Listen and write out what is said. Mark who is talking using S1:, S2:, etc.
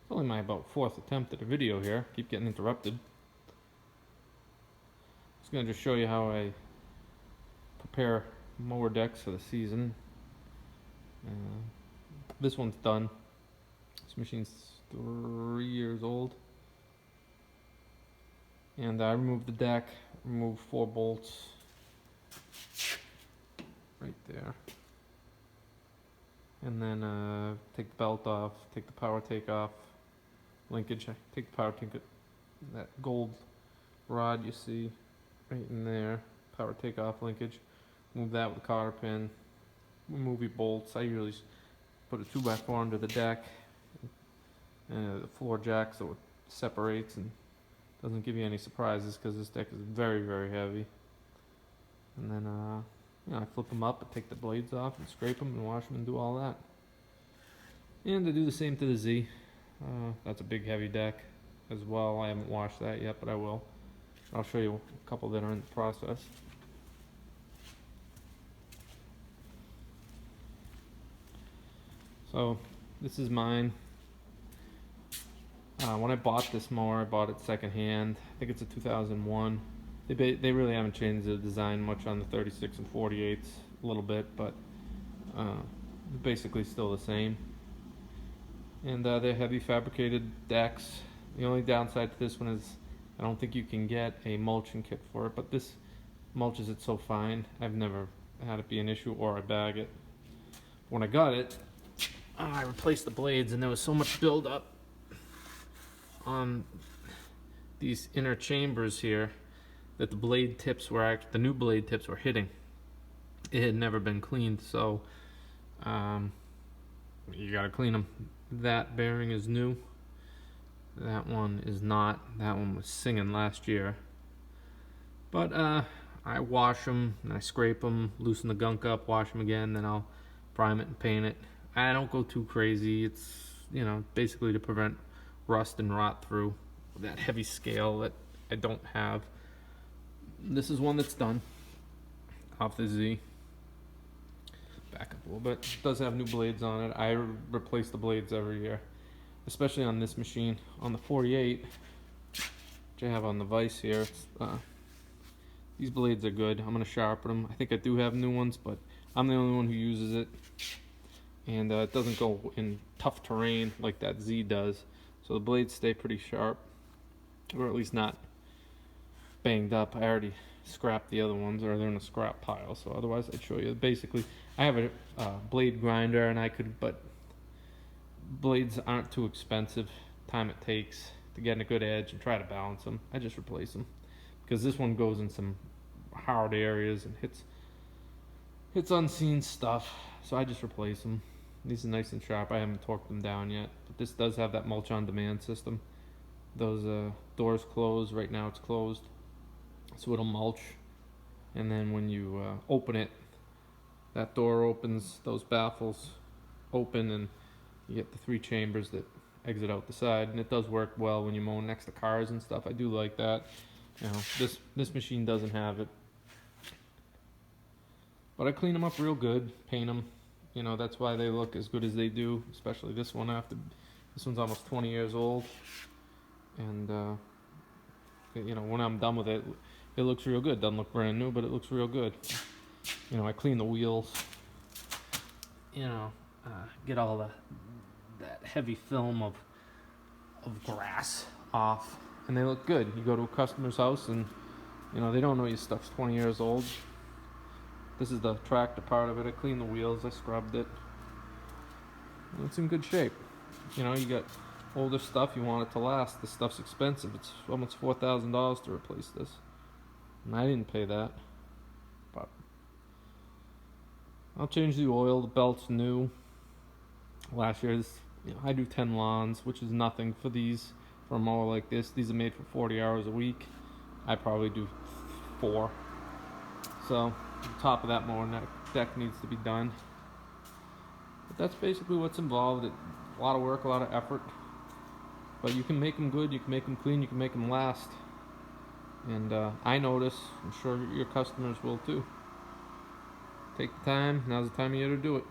S1: It's only my about 4th attempt at a video here. Keep getting interrupted. Just gonna just show you how I prepare mower decks for the season. This one's done. This machine's 3 years old. And I removed the deck, removed 4 bolts right there. And then take the belt off, take the power take off, linkage, take the power take, that gold rod you see right in there, power take off linkage, move that with a cotter pin, remove your bolts. I usually put a 2x4 under the deck, the floor jack, so it separates and doesn't give you any surprises because this deck is very, very heavy. And then I flip them up and take the blades off and scrape them and wash them and do all that. And I do the same to the Z. That's a big heavy deck as well. I haven't washed that yet, but I will. I'll show you a couple that are in the process. So this is mine. When I bought this mower, I bought it secondhand. I think it's a 2001. They really haven't changed the design much on the 36 and 48s, a little bit, but basically still the same. And they're heavy fabricated decks. The only downside to this one is I don't think you can get a mulching kit for it, but this mulches it so fine. I've never had it be an issue, or I bag it. When I got it, I replaced the blades, and there was so much buildup on these inner chambers here that the blade tips were the new blade tips were hitting. It had never been cleaned, so you gotta clean them. That bearing is new. That one is not. That one was singing last year. But I wash them and I scrape them, loosen the gunk up, wash them again, then I'll prime it and paint it. I don't go too crazy. It's, basically to prevent rust and rot through that heavy scale that I don't have. This is one that's done off the Z. Back up a little bit. It does have new blades on it. I replace the blades every year, especially on this machine. On the 48, which I have on the vise here, these blades are good. I'm gonna sharpen them. I think I do have new ones, but I'm the only one who uses it, and it doesn't go in tough terrain like that Z does. So the blades stay pretty sharp, or at least not banged up. I already scrapped the other ones, or they're in a scrap pile, so otherwise I'd show you. Basically, I have a blade grinder, and but blades aren't too expensive. Time it takes to get in a good edge and try to balance them, I just replace them, because this one goes in some hard areas and hits unseen stuff, so I just replace them. These are nice and sharp. I haven't torqued them down yet, but this does have that mulch on demand system. Those doors close. Right now it's closed, so it'll mulch, and then when you open it, that door opens, those baffles open, and you get the 3 chambers that exit out the side. And it does work well when you're mowing next to cars and stuff. I do like that. This machine doesn't have it, but I clean them up real good, paint them. That's why they look as good as they do, especially this one. This one's almost 20 years old, and when I'm done with it, it looks real good. Doesn't look brand new, but it looks real good. I clean the wheels, get all that heavy film of grass off, and they look good. You go to a customer's house and they don't know your stuff's 20 years old. This is the tractor part of it. I cleaned the wheels, I scrubbed it. It's in good shape. You got older stuff, you want it to last. This stuff's expensive. It's almost $4,000 to replace this, and I didn't pay that. But I'll change the oil. The belt's new. Last year's, I do 10 lawns, which is nothing for these. For a mower like this, these are made for 40 hours a week. I probably do 4. So the top of that mower deck needs to be done. But that's basically what's involved. A lot of work, a lot of effort. But you can make them good, you can make them clean, you can make them last. And I notice, I'm sure your customers will too. Take the time, now's the time of year to do it.